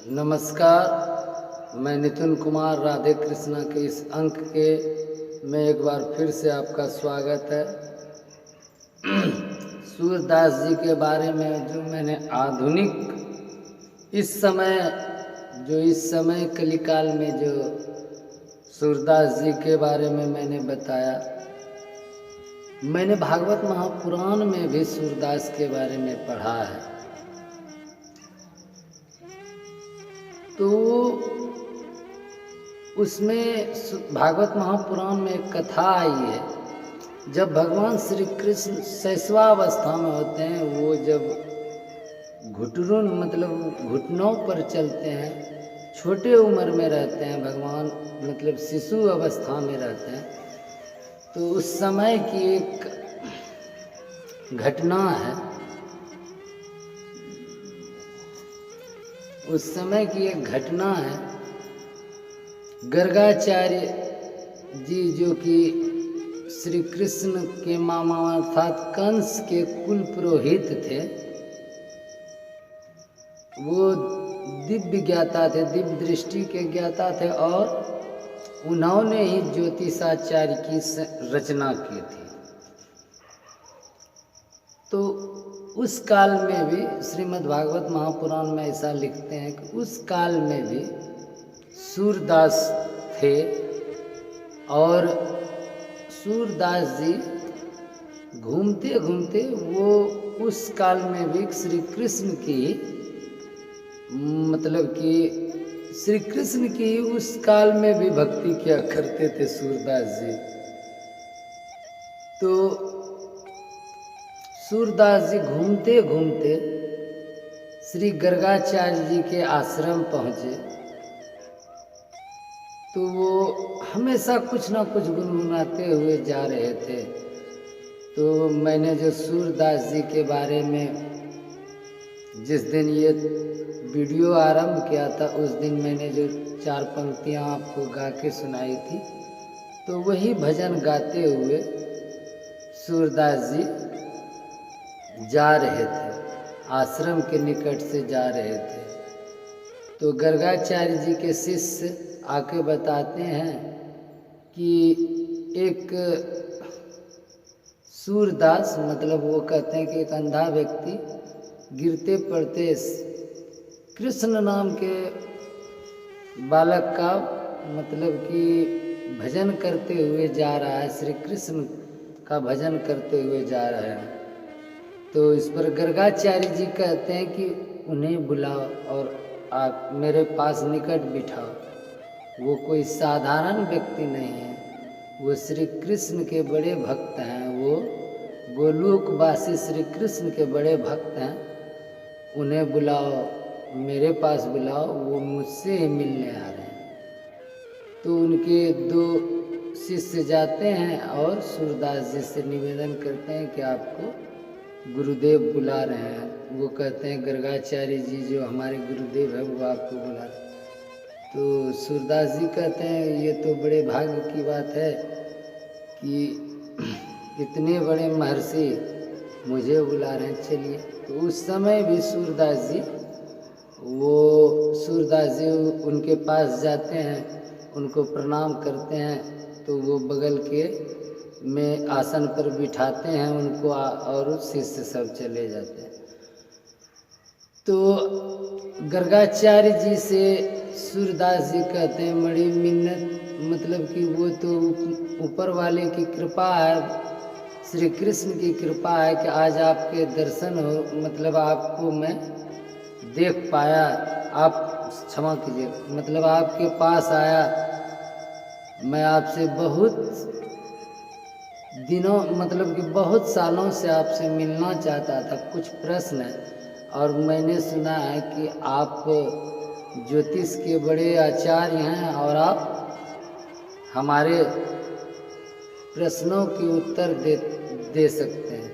नमस्कार, मैं नितिन कुमार राधे कृष्णा के इस अंक के में एक बार फिर से आपका स्वागत है। सूरदास जी के बारे में जो मैंने आधुनिक इस समय कलिकाल में जो सूरदास जी के बारे में मैंने बताया, मैंने भागवत महापुराण में भी सूरदास के बारे में पढ़ा है। तो उसमें भागवत महापुराण में एक कथा आई है। जब भगवान श्री कृष्ण शैशवावस्था में होते हैं, वो जब घुटरुन मतलब घुटनों पर चलते हैं, छोटे उम्र में रहते हैं, भगवान मतलब शिशु अवस्था में रहते हैं, तो उस समय की एक घटना है। उस समय की एक घटना है। गर्गाचार्य जी जो कि श्री कृष्ण के मामा अर्थात कंस के कुल पुरोहित थे, वो दिव्य ज्ञाता थे, दिव्य दृष्टि के ज्ञाता थे, और उन्होंने ही ज्योतिषाचार्य की रचना की थी। तो उस काल में भी श्रीमद् भागवत महापुराण में ऐसा लिखते हैं कि उस काल में भी सूरदास थे, और सूरदास जी घूमते घूमते वो उस काल में भी श्री कृष्ण की मतलब कि श्री कृष्ण की उस काल में भी भक्ति किया करते थे सूरदास जी। तो सूरदास जी घूमते घूमते श्री गर्गाचार्य जी के आश्रम पहुँचे, तो वो हमेशा कुछ ना कुछ गुनगुनाते हुए जा रहे थे। तो मैंने जो सूरदास जी के बारे में जिस दिन ये वीडियो आरंभ किया था, उस दिन मैंने जो 4 पंक्तियाँ आपको गा के सुनाई थी, तो वही भजन गाते हुए सूरदास जी जा रहे थे, आश्रम के निकट से जा रहे थे। तो गर्गाचार्य जी के शिष्य आके बताते हैं कि एक सूरदास मतलब वो कहते हैं कि एक अंधा व्यक्ति गिरते पड़ते कृष्ण नाम के बालक का मतलब कि भजन करते हुए जा रहा है, श्री कृष्ण का भजन करते हुए जा रहे हैं। तो इस पर गर्गाचार्य जी कहते हैं कि उन्हें बुलाओ और आप मेरे पास निकट बिठाओ। वो कोई साधारण व्यक्ति नहीं है, वो श्री कृष्ण के बड़े भक्त हैं, वो गोलोकवासी श्री कृष्ण के बड़े भक्त हैं। उन्हें बुलाओ, मेरे पास बुलाओ, वो मुझसे ही मिलने आ रहे हैं। तो उनके 2 शिष्य जाते हैं और सूरदास जी से निवेदन करते हैं कि आपको गुरुदेव बुला रहे हैं। वो कहते हैं गर्गाचार्य जी जो हमारे गुरुदेव हैं वो आपको बुला रहे हैं। तो सूरदास जी कहते हैं ये तो बड़े भाग्य की बात है कि इतने बड़े महर्षि मुझे बुला रहे हैं, चलिए। तो उस समय भी सूरदास जी उनके पास जाते हैं, उनको प्रणाम करते हैं। तो वो बगल के में आसन पर बिठाते हैं उनको, और शिष्य सब चले जाते हैं। तो गर्गाचार्य जी से सूरदास जी कहते हैं बड़ी मिन्नत, मतलब कि वो तो ऊपर वाले की कृपा है, श्री कृष्ण की कृपा है कि आज आपके दर्शन हो, मतलब आपको मैं देख पाया, आप क्षमा कीजिए, मतलब आपके पास आया। मैं आपसे बहुत दिनों मतलब कि बहुत सालों से आपसे मिलना चाहता था, कुछ प्रश्न है, और मैंने सुना है कि आप ज्योतिष के बड़े आचार्य हैं और आप हमारे प्रश्नों के उत्तर दे सकते हैं।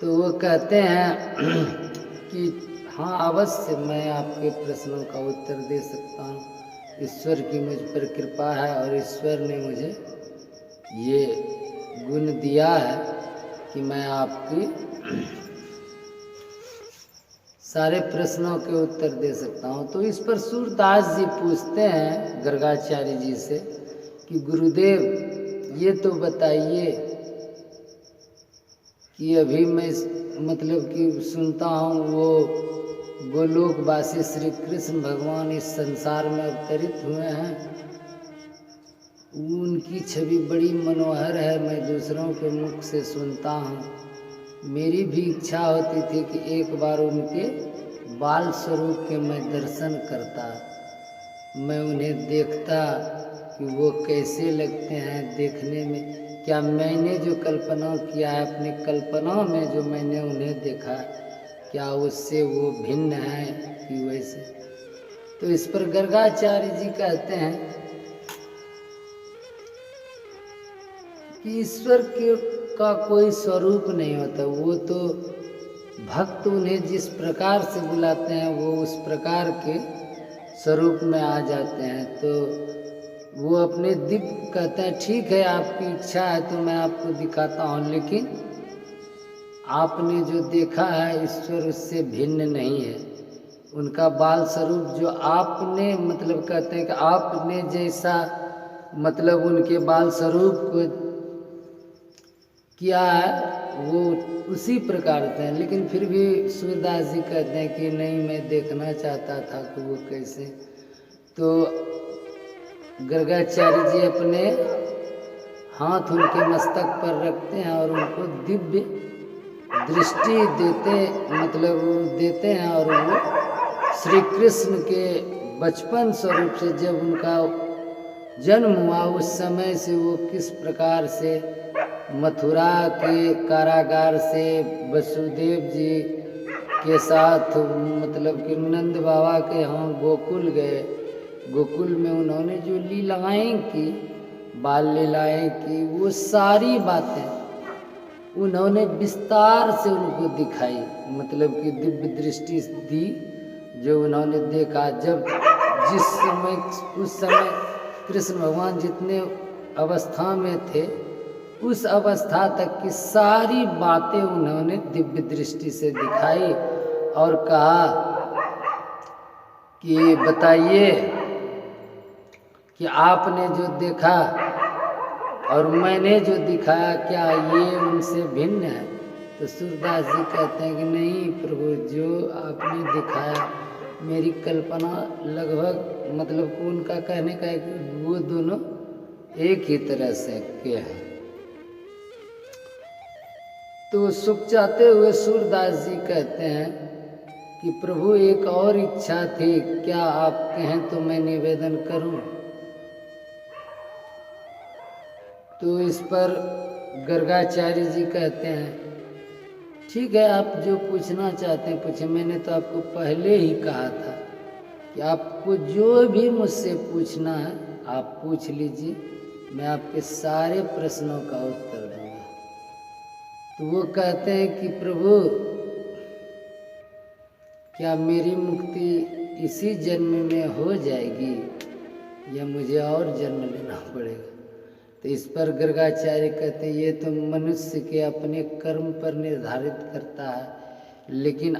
तो वो कहते हैं कि हाँ अवश्य मैं आपके प्रश्नों का उत्तर दे सकता हूँ। ईश्वर की मुझ पर कृपा है और ईश्वर ने मुझे ये गुण दिया है कि मैं आपकी सारे प्रश्नों के उत्तर दे सकता हूँ। तो इस पर सूरदास जी पूछते हैं गर्गाचार्य जी से कि गुरुदेव ये तो बताइए कि अभी मैं मतलब कि सुनता हूँ वो गोलोकवासी श्री कृष्ण भगवान इस संसार में अवतरित हुए हैं, उनकी छवि बड़ी मनोहर है, मैं दूसरों के मुख से सुनता हूँ। मेरी भी इच्छा होती थी कि एक बार उनके बाल स्वरूप के मैं दर्शन करता, मैं उन्हें देखता कि वो कैसे लगते हैं देखने में। क्या मैंने जो कल्पना किया है अपनी कल्पना में जो मैंने उन्हें देखा, क्या उससे वो भिन्न है कि वैसे? तो इस पर गर्गाचार्य जी कहते हैं कि ईश्वर का कोई स्वरूप नहीं होता, वो तो भक्त उन्हें जिस प्रकार से बुलाते हैं वो उस प्रकार के स्वरूप में आ जाते हैं। तो वो अपने दिव्य कहते हैं ठीक है आपकी इच्छा है तो मैं आपको दिखाता हूँ, लेकिन आपने जो देखा है ईश्वर उससे भिन्न नहीं है। उनका बाल स्वरूप जो आपने मतलब कहते हैं कि आपने जैसा मतलब उनके बाल स्वरूप को किया है वो उसी प्रकार से हैं। लेकिन फिर भी सूरदास जी कहते हैं कि नहीं मैं देखना चाहता था कि वो कैसे। तो गर्गाचार्य जी अपने हाथ उनके मस्तक पर रखते हैं और उनको दिव्य दृष्टि देते हैं और वो श्री कृष्ण के बचपन स्वरूप से जब उनका जन्म हुआ उस समय से वो किस प्रकार से मथुरा के कारागार से वसुदेव जी के साथ मतलब कि नंद बाबा के यहाँ गोकुल गए, गोकुल में उन्होंने जो लीलाएं की, बाल लीलाएं की, वो सारी बातें उन्होंने विस्तार से उनको दिखाई, मतलब कि दिव्य दृष्टि दी जो उन्होंने देखा। जब जिस समय उस समय कृष्ण भगवान जितने अवस्था में थे उस अवस्था तक की सारी बातें उन्होंने दिव्य दृष्टि से दिखाई और कहा कि बताइए कि आपने जो देखा और मैंने जो दिखाया क्या ये उनसे भिन्न है? तो सूरदास जी कहते हैं कि नहीं प्रभु, जो आपने दिखाया मेरी कल्पना लगभग मतलब उनका कहने का है कि वो दोनों एक ही तरह से के हैं। तो सुख चाहते हुए सूरदास जी कहते हैं कि प्रभु एक और इच्छा थी, क्या आप कहें तो मैं निवेदन करूं? तो इस पर गर्गाचार्य जी कहते हैं ठीक है आप जो पूछना चाहते हैं पूछे। मैंने तो आपको पहले ही कहा था कि आपको जो भी मुझसे पूछना है आप पूछ लीजिए, मैं आपके सारे प्रश्नों का उत्तर दूंगा। तो वो कहते हैं कि प्रभु क्या मेरी मुक्ति इसी जन्म में हो जाएगी या मुझे और जन्म लेना पड़ेगा? तो इस पर गर्गाचार्य कहते हैं ये तो मनुष्य के अपने कर्म पर निर्धारित करता है, लेकिन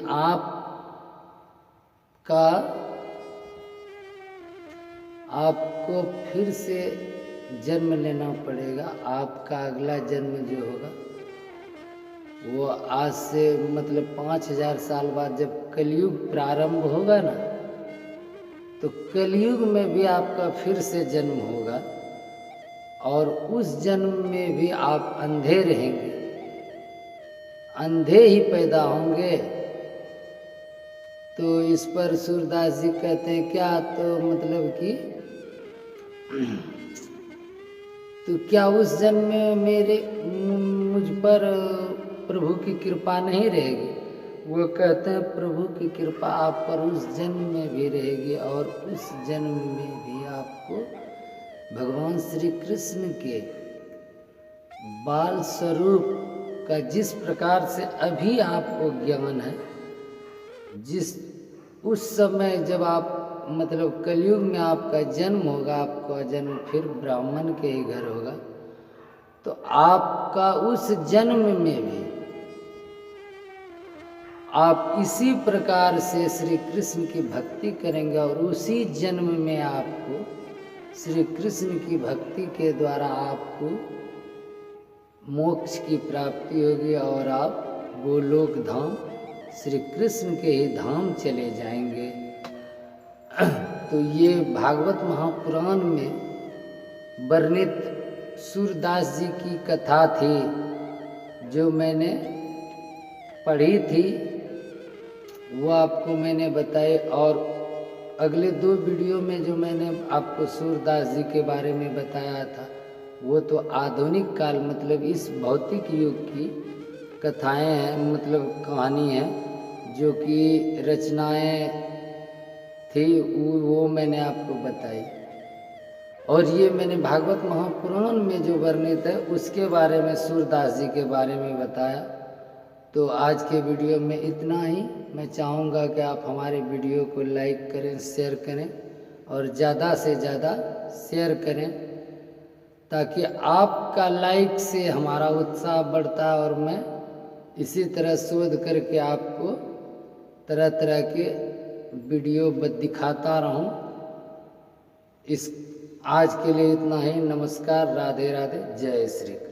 आपको फिर से जन्म लेना पड़ेगा। आपका अगला जन्म जो होगा वो आज से मतलब 5000 साल बाद जब कलयुग प्रारंभ होगा ना, तो कलयुग में भी आपका फिर से जन्म होगा और उस जन्म में भी आप अंधे रहेंगे, अंधे ही पैदा होंगे। तो इस पर सूरदास जी कहते हैं क्या तो मतलब कि तो क्या उस जन्म में मुझ पर प्रभु की कृपा नहीं रहेगी? वो कहते हैं प्रभु की कृपा आप पर उस जन्म में भी रहेगी और उस जन्म में भी आपको भगवान श्री कृष्ण के बाल स्वरूप का जिस प्रकार से अभी आपको ज्ञान है, जिस उस समय जब आप मतलब कलयुग में आपका जन्म होगा, आपका जन्म फिर ब्राह्मण के ही घर होगा, तो आपका उस जन्म में भी आप इसी प्रकार से श्री कृष्ण की भक्ति करेंगे और उसी जन्म में आपको श्री कृष्ण की भक्ति के द्वारा आपको मोक्ष की प्राप्ति होगी और आप गोलोक धाम श्री कृष्ण के ही धाम चले जाएंगे। तो ये भागवत महापुराण में वर्णित सूरदास जी की कथा थी जो मैंने पढ़ी थी, वो आपको मैंने बताई। और अगले 2 वीडियो में जो मैंने आपको सूरदास जी के बारे में बताया था वो तो आधुनिक काल मतलब इस भौतिक युग की कथाएं हैं, मतलब कहानी है जो कि रचनाएं थी, वो मैंने आपको बताई। और ये मैंने भागवत महापुराण में जो वर्णित है उसके बारे में सूरदास जी के बारे में बताया। तो आज के वीडियो में इतना ही। मैं चाहूँगा कि आप हमारे वीडियो को लाइक करें, शेयर करें और ज़्यादा से ज़्यादा शेयर करें, ताकि आपका लाइक से हमारा उत्साह बढ़ता है और मैं इसी तरह शोध करके आपको तरह तरह के वीडियो दिखाता रहूं। आज के लिए इतना ही। नमस्कार, राधे राधे, जय श्री कृष्ण।